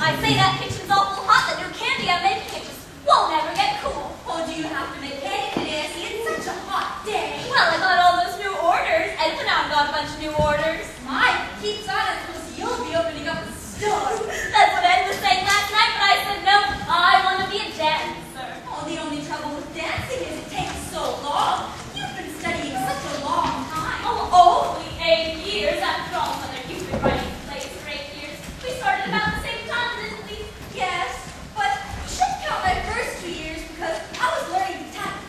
I say that kitchen's awful hot. The new candy I'm making, it just won't ever get cool. Oh, do you have to make candy today? I see it's such a hot day. Well, I got all those new orders, and now I've got a bunch of new orders. My, keeps on it because you'll be opening up a store. That's what Ed was saying last night, but I said no, I want to be a dancer. Oh, the only trouble with dancing is it takes so long. You've been studying such a long time. Oh, only 8 years after all, Mother. You've been writing plays for 8 years. We started about the same time, didn't we? Yes, but you shouldn't count my first 2 years because I was learning to type.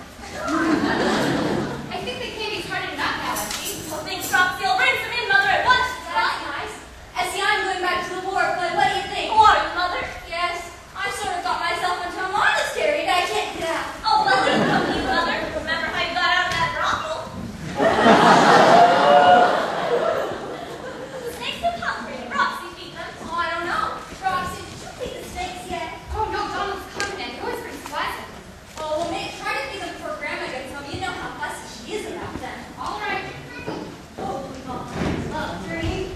I think the candy's hard enough now, Effie. Well, thanks, Roxy. I'll bring some in, Mother, at once. That's nice. Essie, I'm going back to the war, but what do you think? Water, Mother. Yes, I sort of got myself into a monastery and I can't get out. Oh, well, leave it with you, Mother. Remember how you got out of that brothel? The snakes look hungry. Did Roxy feed them? Oh, I don't know. Roxy, did you feed the snakes yet? Oh, no, Donald's coming in. He always brings pleasant. Oh, well, maybe try to feed them before Grandma gets home. You know how fussy she is about them. All right. Oh, dream.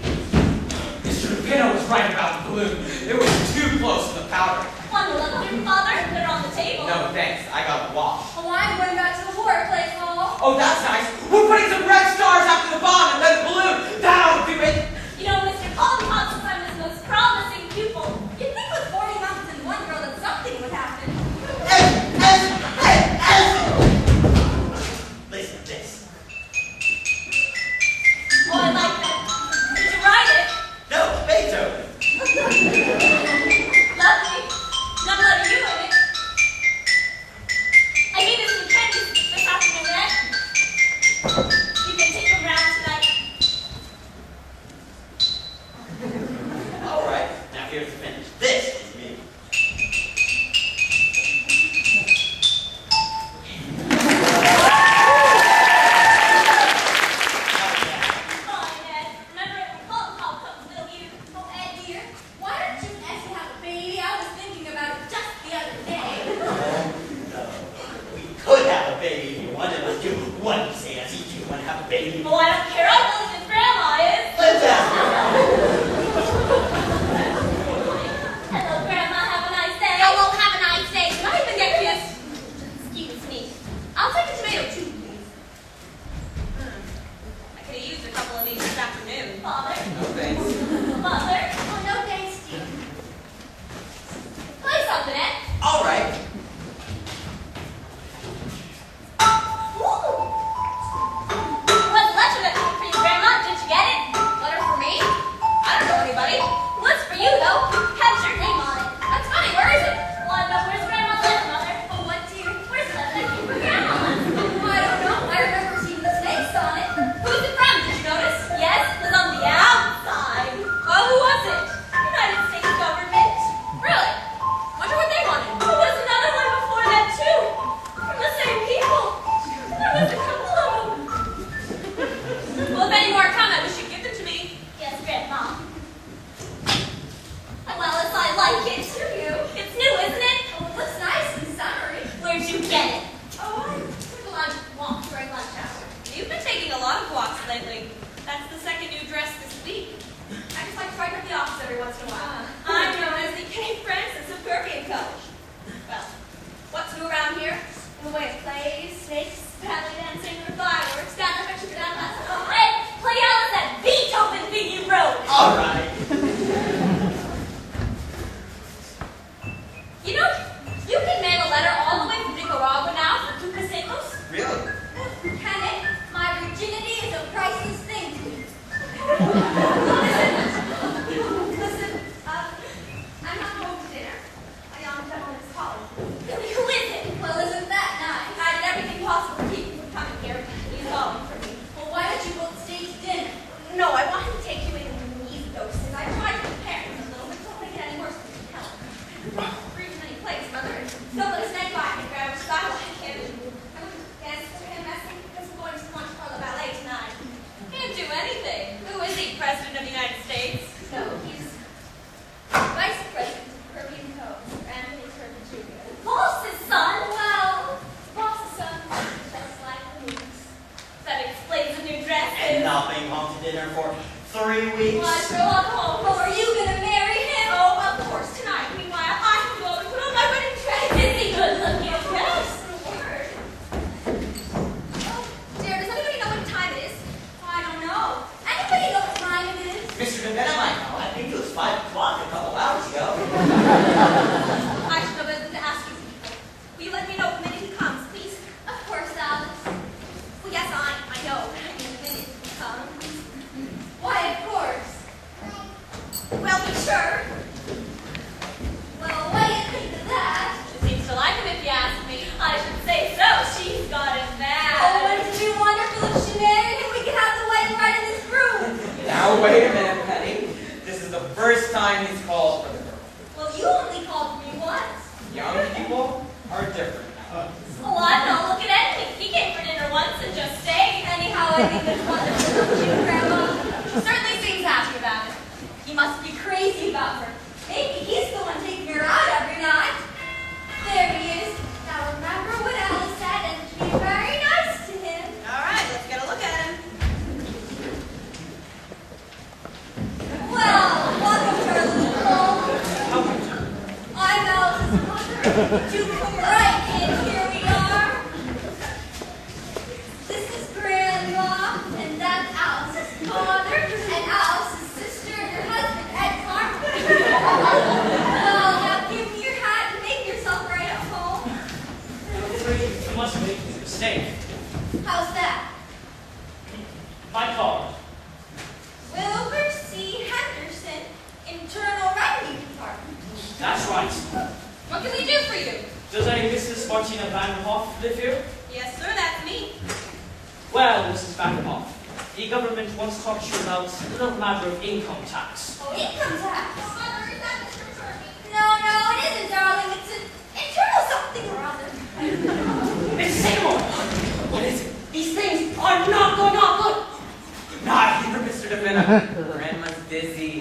Mr. Pino was right about the balloon. It was too close to the powder. One will look at your father and put it on the table. No, thanks. I got a wash. Oh, I'm going back to the war place, Paul. Oh, that's nice. We're putting some red stars after the bomb and then the balloon. That'll do it. You know, Mr. Collins says I'm his most promising pupil. You'd think with 40 mountains and one girl that something would happen. Listen to this. Oh, I like that. Did you write it? No, Beethoven. Lovely. Not a letter you in it. I mean, this new candy this afternoon, Ed. You can take them round tonight. All right, now here's the finish. This is me. Fine, Ed. Remember it when Colton comes little you. Oh, Ed, dear, why don't you and Essie have a baby? I was thinking about it just the other day. No, we could have a baby if you wanted us to. What do you say, Essie? Do you want to have a baby? Oh, I don't care. I believe his grandma is. Let's ask her. Hello, Grandma. Have a nice day. Hello, have a nice day. Can I even get kissed? Excuse me. I'll take a tomato too, please. I could have used a couple of these this afternoon. Father. No, thanks. Mother. Oh, no thanks, dear. Play something, Ed. All right. What's lunch with it for you, Grandma? Did you get it? Letter for me? I don't know anybody. What's for you, though? Has your name on it. That's funny. Where is it? Well, I know. Where's Grandma's letter, Mother? Oh, what, dear? Where's the letter that came from Grandma? Oh, I don't know. I remember seeing the snakes on it. Who's it from? Did you notice? Yes, it was on the outside. Well, who was it? United States government. Really? Wonder what they wanted. There was another one before that, too. From the same people. There was a couple of them. Well, if any more come, I wish you'd give them to me. Yes, Grandma. Well, as I like it. Do you? It's new, isn't it? Oh, it looks nice and summery. Where'd you get it? Oh, I took a lunch walk during lunch hour. You've been taking a lot of walks lately. That's the second new dress this week. I just like to ride with the office every once in a while. I'm known as the Kate Francis of Permian College. Well, what's new around here? In the way of plays, snakes, Paddling, dancing, and fireworks. Down the picture, down the Ed, play out that Beethoven thing you wrote. All right. You know, you can mail a letter all the way from Nicaragua now for 2 pesetos. Really? Can it? My virginity is a priceless thing to me. Listen, I'm not home for dinner. My young gentleman's calling. Who is it? Well, isn't that nice? I did everything possible to keep you from coming here. He's calling for me. Well, why don't you both stay to dinner? No, I want him to take you in these doses. I tried to prepare him a little, but don't make it any worse than you tell him. Brings many places, Mother. Don't let a snake bite me, Grandma. I like him. I wouldn't dance to him. I think because I'm going to the Monte Carlo Ballet tonight. Can't do anything. Who is he, President of the United States? No, he's Vice President of Caribbean Coast, Anthony Kirby Jr. Boss's son? Well, boss's son is just like the movies. That explains the new dress. And not being home to dinner for 3 weeks. Well, I sure want home. Oh, are you going to marry him? Oh, of course horse tonight. Meanwhile, I can go and put on my wedding dress. Isn't he good looking? Yes, the word. Oh, dear, does anybody know what time it is? I don't know. Anybody know what time it is? Mr. DeVena might know. I think it was 5 o'clock a couple hours ago. I should know better than to ask you. Will you let me know the minute he comes, please? Of course, Alice. Well, yes, I know. In a minute he comes. Why, of course. Well, be sure. Well, what do you think of that? She seems to like him if you ask me. I should say so. She's got him mad. Oh, wouldn't it be wonderful if she married him? We could have the wedding right in this room. Now, wait a minute, Penny. This is the first time he's called for the girl. Well, you only called me once. Young people are different now. Oh, I don't look at anything. He came for dinner once and just stayed. Anyhow, I think it's wonderful of you, Grandma. She certainly seems happy about it. He must be crazy about her. Maybe he's the one taking her out every night. There he is. Now remember what Alice said and be very nice to him. All right, let's get a look at him. Well, welcome to our little home. I'm Alice's mother. Do come right in. Here we are. This is Grandma, and that's Alice's father, and Alice's sister, and her husband, Ed Harker. Well, now give me your hat and make yourself right at home. I'm afraid you must make a mistake. How's that? My card. Wilbur C. Henderson, Internal Revenue Department. That's right. What can we do for you? Does a Mrs. Martina Van Hoff live here? Yes, sir, that's me. Well, Mrs. Van Hoff, the government wants to talk to you about a little matter of income tax. Oh, income tax. Mother, is that Mr. Turkey? No, it isn't, darling. It's an internal something or other. Miss Seymour! What is it? These things are not going on good. Not here, Mr. DeVena. Grandma's dizzy.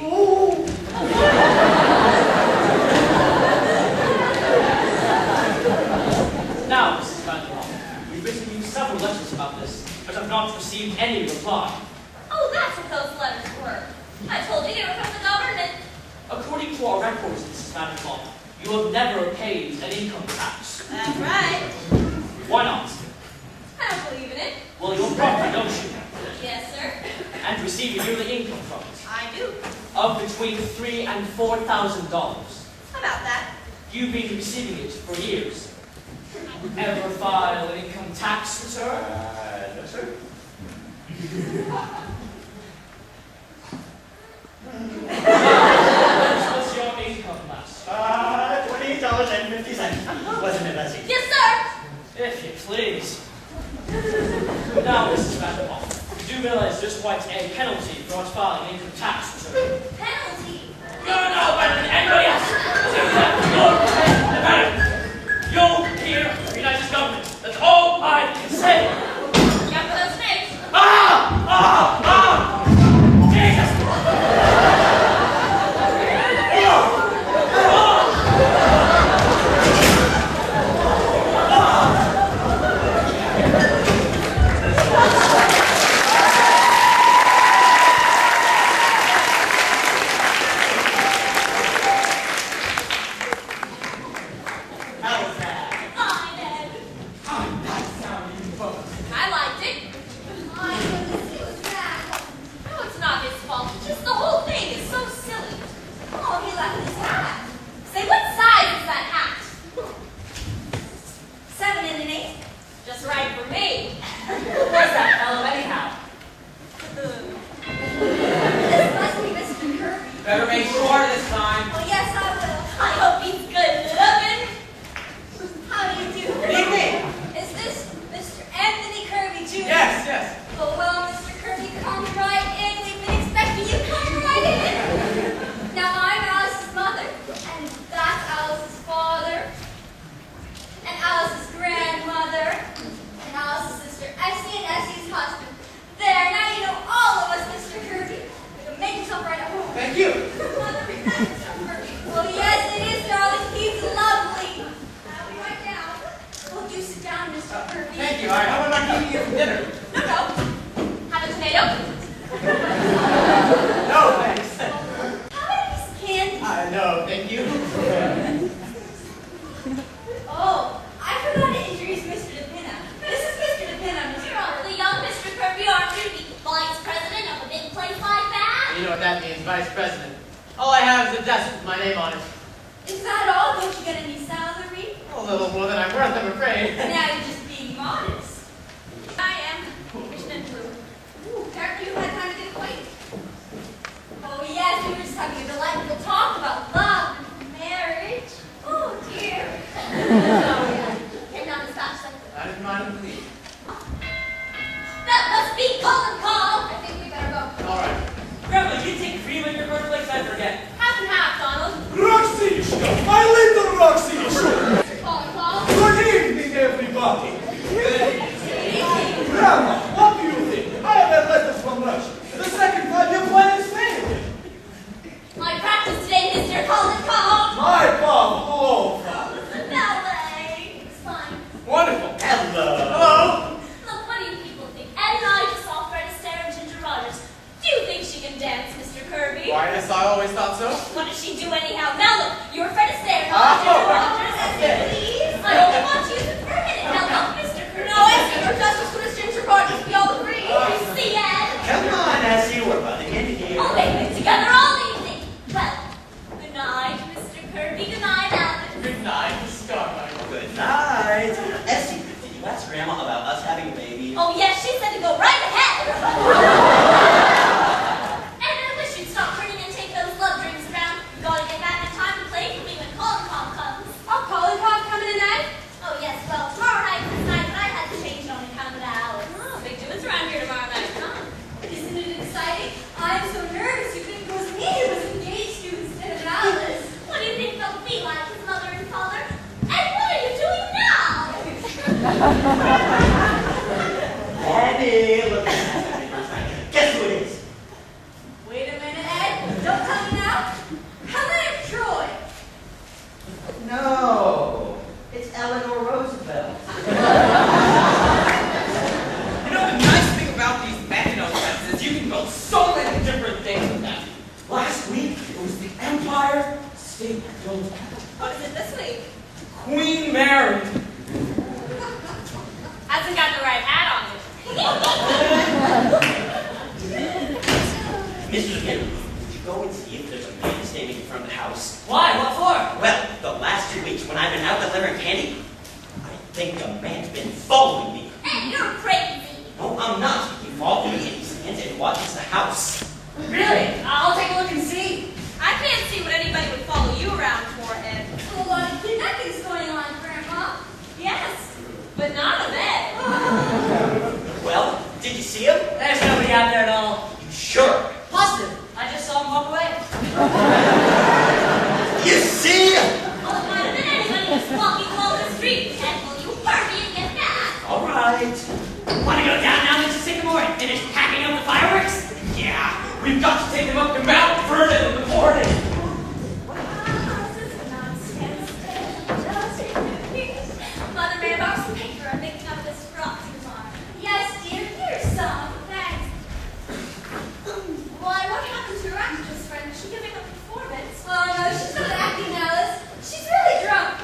Now, Mrs. Van Hoff, we've written you several letters about this, but have not received any reply. Oh, that's what those letters were. I told you they were from the government. According to our records, Mrs. Van Hoff, you have never paid an income tax. That's right. Why not? I don't believe in it. Well, you're property, don't you? Yes, sir. And receive a yearly income from it I do. of between $3,000 and $4,000. How about that? You've been receiving it for years. Ever file an income tax return? No, sir. What's your income last? $28.50. Wasn't it, Bessie? Yes, sir. If you please. Now, Mrs. Van Hoff, you do realize there's quite a penalty for not filing an income tax return. Penalty. No, better than anybody else. You here, the United government. That's all I can say. Yeah, for those snakes. Jesus! How was that? Fine, Ed. Oh, that sounded fun. You know what that means, vice president. All I have is a desk with my name on it. Is that all? Don't you get any salary? A little more than I'm worth, I'm afraid. Now you're just being modest. I am Richmond Blue. Ooh, apparently you had time to get acquainted. Oh yes, we were just having a delightful talk about love and marriage. Oh dear. Came down as fast as I could. I didn't mind to believe. That must be Call. I think we better go. All right. Grandma, you take cream in your cornflakes? I forget. Half and half, Donald. Roxy, my little Roxy. Call. Good evening, everybody. Grandma, what do you think? I have had letters from Russia. The second 5-year plan is failed. My practice today, Mr. Call. My Pavlova. The ballet. It's fine. Wonderful. Hello. Hello. Look, what do you people think? Ed and I just saw Fred Astaire and Ginger Rogers. Do you think she can dance, Mr. Kirby? Why, yes, I always thought so. What does she do anyhow? Now look, you're Fred Astaire, not Ginger Rogers. Please, I only want to use it for a minute. Now look, Mr. Kirby. No, Essie, you're just as good as Ginger Rogers. We all agree. You see, Ed? Come on, Essie, we're butting in here. Oh, they've been together all evening. Well, good night, Mr. Kirby. Good night, Alice. Good night, Miss Carmichael. Good night. Essie, did you ask Grandma about us having a baby? Oh, yes, she said to go right ahead. And I wish you'd stop turning and take those love dreams around. You gotta get back in time to play for me when Colin Cobb comes. Oh, Colin Cobb coming tonight? Oh, yes, well, tomorrow night was the night that I had to change on account of Alice. Oh, big doings around here tomorrow night, huh? Isn't it exciting? I'm so nervous you think it was me who was engaged to instead of Alice. What do you think they'll be like, his mother and father? And what are you doing now? Abby, look at that. Guess who it is? Wait a minute, Ed. Don't tell me now. Helen of Troy. No, it's Eleanor Roosevelt. You know, the nice thing about these banknote sets is you can build so many different things with them. Last week, it was the Empire State Building. What is it this week? Queen Mary. Hasn't got the right hat on it. Mr. Henry, would you go and see if there's a man standing in front of the house? Why? What for? Well, the last 2 weeks when I've been out delivering candy, I think a man's been following me. Ed, you're crazy. No, I'm not. He followed me and he stands and watches the house. Really? I'll take a look and see. I can't see what anybody would follow you around for, Ed. A lot of kidnappings going on, Grandma. Yes, but not of Ed. Well, did you see him? There's nobody out there at all. You sure? Positive. I just saw him walk away. You see? Well, it might have been anybody who's walking along the street. Ed, will you hurry and get back? All right. Want to go down now, Mr. Sycamore, and finish packing up the fireworks? Yeah, we've got to take them up to Mount Vernon in the morning. This is nonsense. Mother may have borrowed some paper. I'm making up this frock tomorrow. Yes, dear, here's some. Thanks. Why, what happened to your actress friend? Is she giving a performance? Oh, no, she's not acting, Alice. She's really drunk.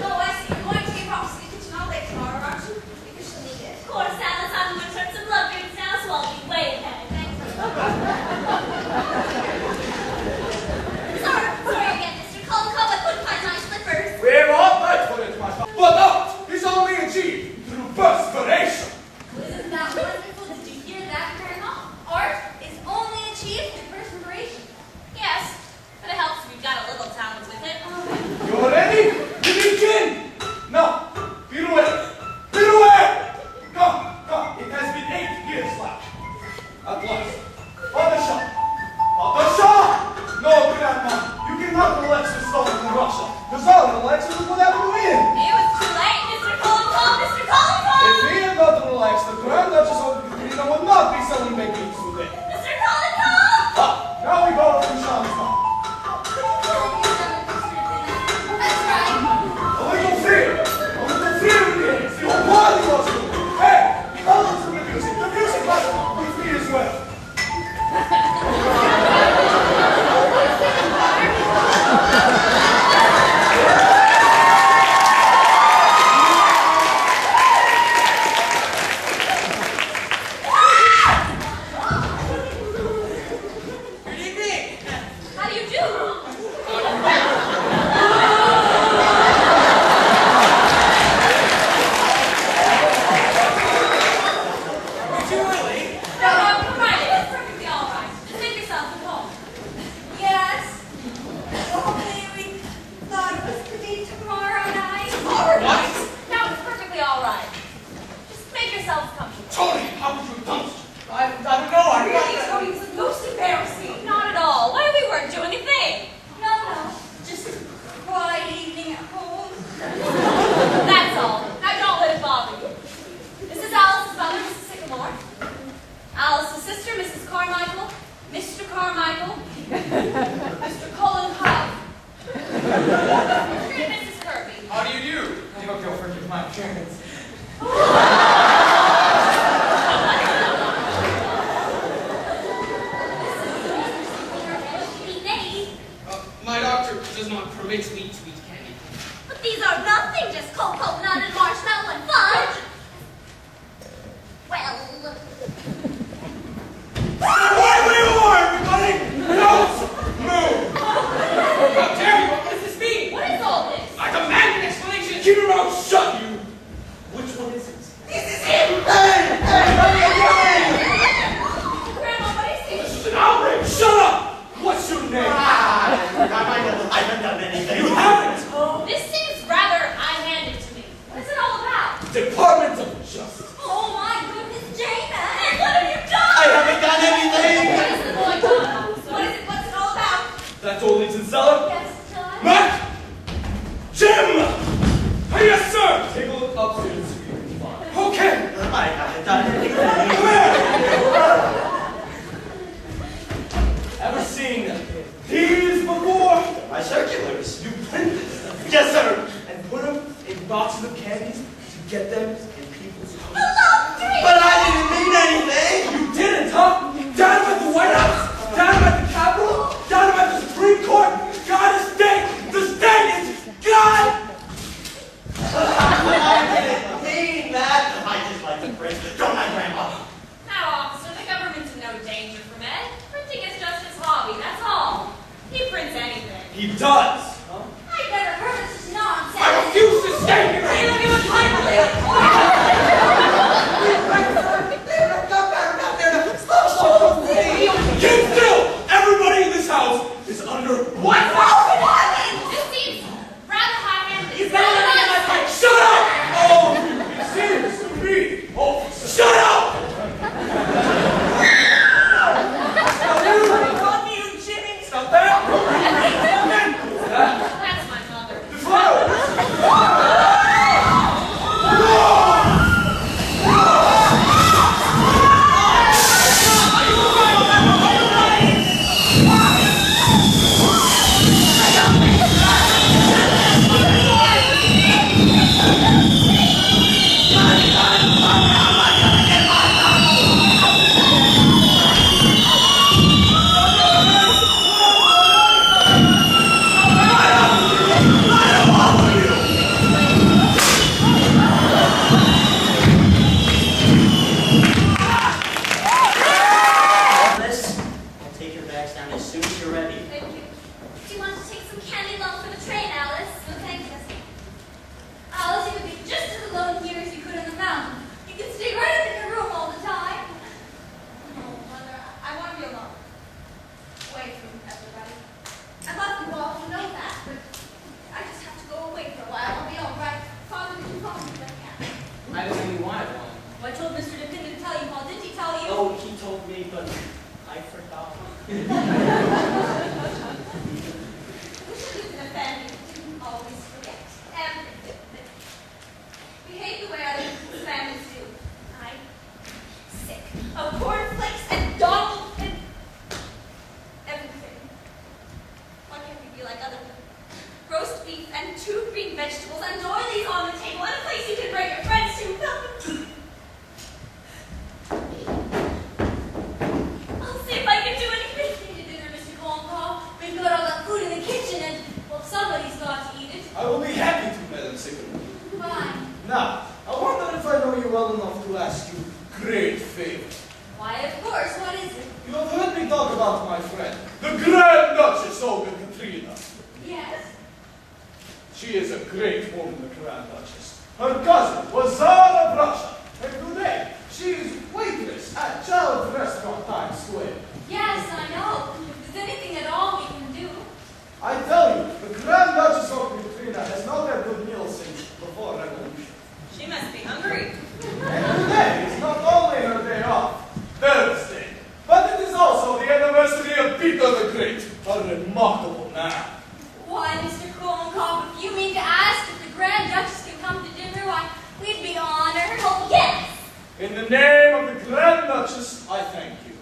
Oh, I see. You're going to get props to the kitchen all day tomorrow, aren't you? Because she'll need it. Of course, Alice. I'm going to turn some love drinks now, so I'll be way ahead. Thanks. Sorry again, Mr. Colin Cobb. I couldn't find my slippers. We're all right for it, my father. But that is only achieved through perspiration. Isn't that wonderful? Did you hear that, Grandma? Art is only achieved through perspiration. Yes, but it helps if you've got a little talent with it. You're ready? You begin. Now, pirouette. Pirouette. Come. It has been 8 years now. At last. On the shot. No, Grandma. You cannot elect the stolen in Russia. Because our elections would have to win. It was too late, Mr. Colin Cobb. Mr. Colin Cobb! If we had not relaxed, the Grand Duchess of Katrina would not be selling babies today. Mr. Colin Cobb! Now we go to Shanghai. That's right. A little fear begins. Your body goes to it. Hey, hold on to the music. The music must with me as well. sister, Mrs. Carmichael, Mr. Carmichael, Mr. Colin Cobb, and Mrs. Kirby. How do you do? I hope you'll forgive my appearance. My doctor does not permit me to eat candy. But these are nothing, just cold coconut and marshmallow and fudge. Well, Where you are, everybody! Don't move! How dare you? What does this mean? what is all this? I demand an explanation. Keep your mouth shut, you! Which one is it? This is him! Hey! Hey! What are you doing? Grandma, what is this? This is an outrage! Shut up! What's your name? I haven't done anything. You haven't! This seems rather high-handed to me. What is it all about? Department of Justice. Oh my goodness, Jana! And what have you done? I haven't done anything! What is the boy done? What is it? What's it all about? That's old Eaton Cellar? Yes, John. Matt! Jim! Hey, yes, sir! Take a look upstairs and see what you can find. Okay! I haven't done anything. Ever seen these before? My circulars. You printed them. Yes, sir. And put them in boxes of candies to get them in people's houses. But I didn't mean anything. You didn't, huh? Down at the White House, down at the Capitol, down at the Supreme Court. God is dead. The state is God. I didn't mean that. I just like to print. Don't I, Grandma? Now, officer, the government's in no danger from Ed. Printing is just his hobby, that's all. He prints anything. He does. Huh? I've never heard of such nonsense. I refuse to stay here. Hey, look at what's happening. Keep still! Everybody in this house is under what? This seems rather high-handed. You better let me get my pipe. Shut up! Oh, it seems to me. Oh, shut up! Stop that! That's my mother. The flowers! Alice, I'll take your bags down as soon as you're ready. Thank you. Do you want to take some candy along for the train, Alice? No, thanks, Jessie. Alice, you could be just as alone here as you could in the mountain. You can stay right up in your room all the time. No, Mother, I want to be alone. Away from everybody. I love you all, you know that, but I just have to go away for a while. I'll be all right. Father, did you call me? I can't. I didn't know you wanted one. Well, I told Mr. Dipkin to tell you, Paul. Didn't he tell you? Oh, he told me, but I forgot. I wish I lived in a family that didn't always forget. And behave the way other people's families do. I'm sick of cornflakes and Donald and everything. Why can't we be like other people? Roast beef and 2 green vegetables and doilies on the table and a place you can bring your friends to. I'll see if I can do anything to dinner, Mr. Colcall. We've got all that food in the kitchen and, well, somebody's got to eat it. I will be happy to, Madam Secretary. Fine. Now, I wonder if I know you well enough to ask you a great favor. Why, of course. What is it? You have heard me talk about my friend, the Grand Duchess Olga Katrina. Yes. She is a great woman, the Grand Duchess. Her cousin was Tsar of Russia, and today she is waitress at Child's Restaurant, Times Square. Yes, I know. If there's anything at all we can do. I tell you, the Grand Duchess Olga Katrina has not had good meals since before Revolution. She must be hungry. And today is not only her day off, Thursday, but it is also the anniversary of Peter the Great, a remarkable man. Why, Mr. Colcall, if you mean to ask if the Grand Duchess can come to dinner, why, we'd be honored. Oh, yes. In the name of the Grand Duchess, I thank you.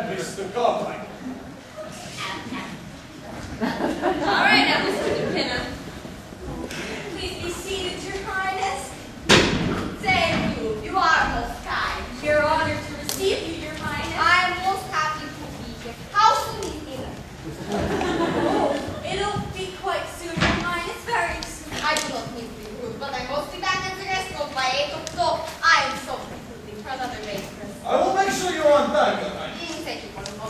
and Mr. Cartwright. All right, now, Mr. DePinna. Please be seated, Your Highness. Thank you. You are most kind. We're honored to receive you, Your Highness. I am most happy to be here. How soon is dinner? Oh, it'll be quite soon, Your Highness. Very soon. I do not mean to be rude, but I must be back at the restaurant by 8 o'clock. I am so concluding for another breakfast. I will make sure you're on time, Your Highness. Thank you, Colonel.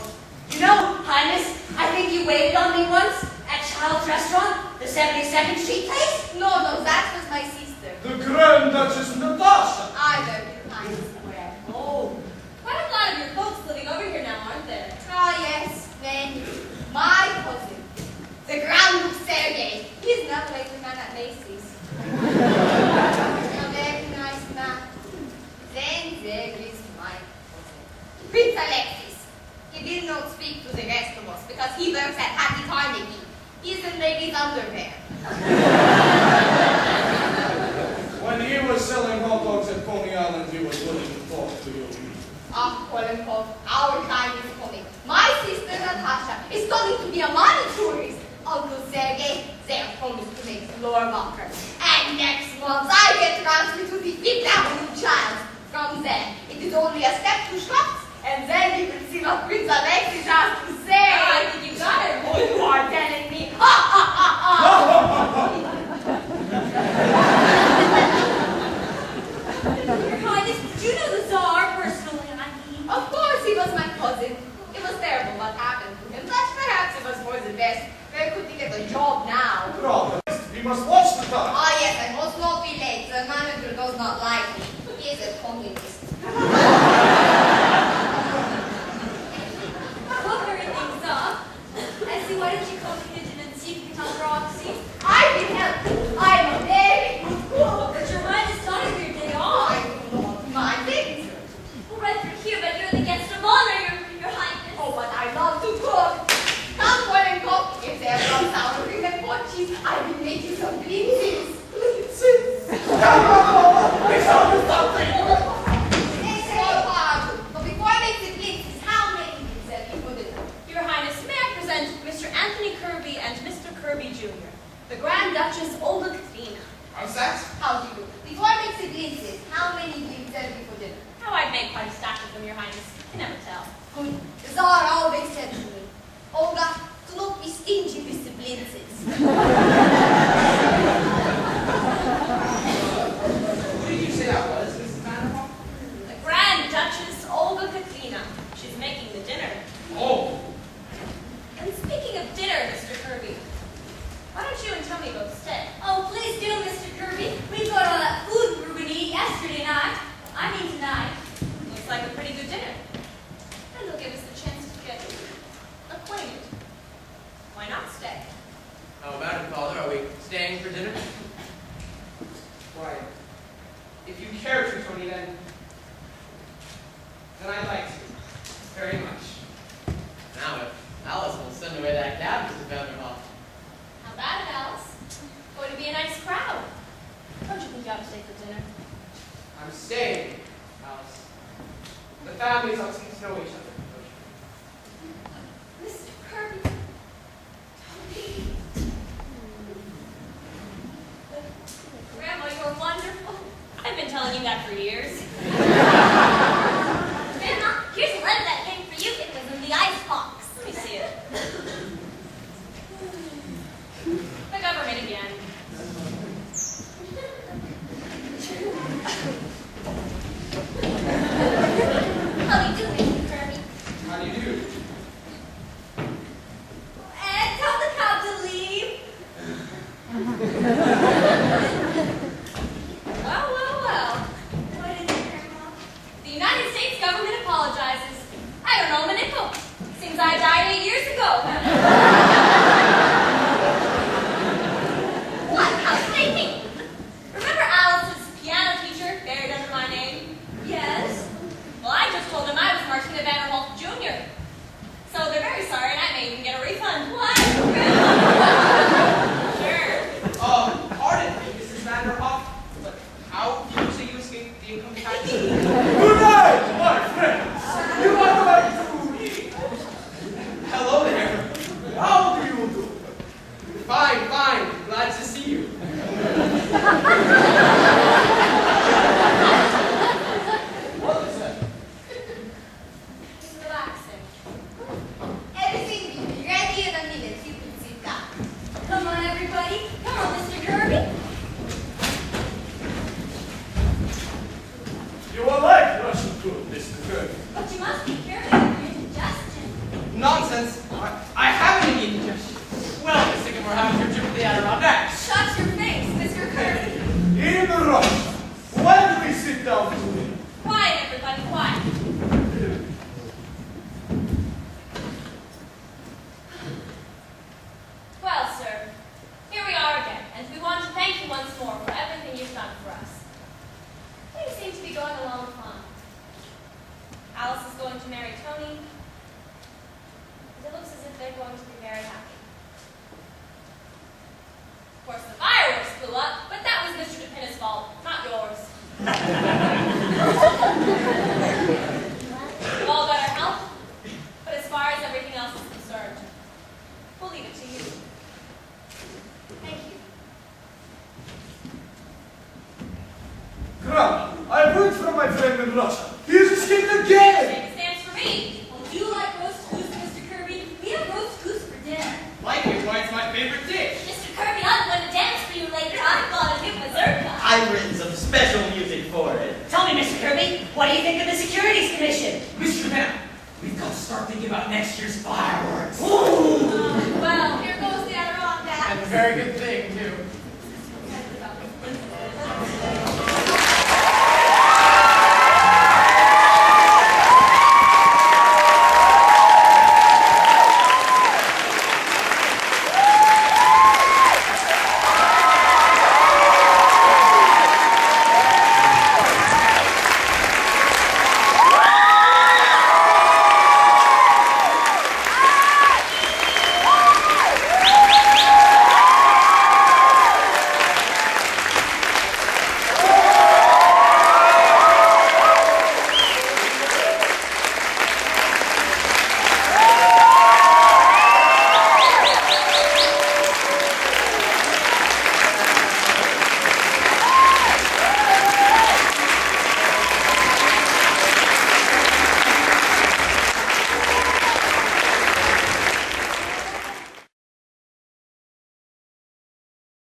You know, Highness, I think you waited on me once at Child's Restaurant, the 72nd Street place. No, that was my sister. The Grand Duchess Natasha. I know you, Highness. Oh, quite a lot of your folks living over here now, aren't there? Ah, yes, many. My cousin, the Grand Duke Sergei. He's not like the man at Macy's. A very nice man. Then there is my cousin, Prince Alexis. He did not speak to the rest of us because he works at Hattie Carnegie. He's in ladies' underwear. When he was selling hot dogs at Coney Island, he was willing to talk to you. Ah, Kolenkov, our kind is coming. My sister Natasha is going to be a money tourist. Uncle Sergei, they have promised to make floor walker. And next month I get transferred to the Fifth Avenue Child. From there, it is only a step to shops, and then you can see what Prince Alexis has to say. I think you got it. Oh, you are telling me. Ha ha ha ha. Your Highness, did you know the Tsar personally? I mean, Of course he was my cousin. It was terrible what happened to him, but perhaps it was for the best. Where could he get a job now? Rather, we must watch the time. Ah, yes, I must not be late. The manager does not like me. He is a communist. we'll hurry things up. Essie, why did you come to Pigeon and Secret on Roxy? I can help. I am a very good cook. But Your Highness thought of your day I off. do not mind things. Well, right through here, but you're the guest of honor, Your Highness. Oh, but I love to cook. Come for and cook. If there are some sour cream and porches, I will make you some glimpses. It's only something. It's so hard. But before I make the glimpses, how many glimpses have you put in? Your Highness, may I present Mr. Anthony Kirby and Mr. Kirby Jr., the Grand Duchess Olga Katrina. How's that? How do you do? Before I make the glimpses, how many glimpses have you put in? Oh, I'd make quite a stack of them, Your Highness. You can never tell. Good. The Tsar always said to me, Olga, do not be stingy with the glimpses. Who did you say that was, Mrs. Vanderhoff? The Grand Duchess Olga Katrina. She's making the dinner. Oh, And speaking of dinner, Mr. Kirby, why don't you and Tony both stay? Oh, please do, Mr. Kirby. We got all that food we were going to eat yesterday night. I mean tonight. Looks like a pretty good dinner. And it'll give us the chance to get acquainted. Why not stay? How about it, Father? Are we staying for dinner? why, if you care to, Tony, then I'd like to. Very much. Now, if Alice will send away that cab, Mrs. Vanderhoff. How about it, Alice? Going to be a nice crowd. Don't you think you ought to stay for dinner? I'm staying, Alice. The families ought to get to know each other. Mr. Kirby. Tony. Grandma, you're wonderful. I've been telling you that for years. Grandma, here's a letter that came for you. It was in the icebox. Let me see it. The government again. How do you do, Mr. Kirby? How do you do? And tell the cab to leave. Well. What is it, Grandma? The United States government apologizes. I don't know, Manico. Seems I died 8 years ago. What? How's thinking? Remember Alice's piano teacher buried under my name? Yes. Well, I just told him I was Martina Vanderholt Jr. So they're very sorry, and I may even get a refund. What? Sure. Pardon me, Mrs. Vanderhoff, but how did you say you escaped the income tax? Good night, my friends. You are going to eat nonsense. I haven't any indigestion. Well, Miss Hickam, we're having your trip to the Adirondacks. Shut your face, Mr. Kirby. In Russia. When do we sit down to dinner? Quiet, everybody, quiet. Well, sir, here we are again, and we want to thank you once more for everything you've done for us. Things seem to be going along fine. Alice is going to marry Tony, and it looks as if they're going to be very happy. Of course, the fireworks blew up, but that was Mr. DePinna's fault, not yours. We've all got our help, but as far as everything else is concerned, we'll leave it to you. Thank you. Grandma, I've heard from my friend in Russia. He has escaped again! It stands for me. Well, do you like roast goose, Mr. Kirby? We have roast goose for dinner. Like it, why it's my favorite dish. Mr. Kirby, I'm going to dance for you later. I've got a new mazurka. I've written some special music for it. Tell me, Mr. Kirby, what do you think of the Securities Commission? Mr. Van, we've got to start thinking about next year's fireworks. Well, here goes the Adirondacks. And a very good thing, too.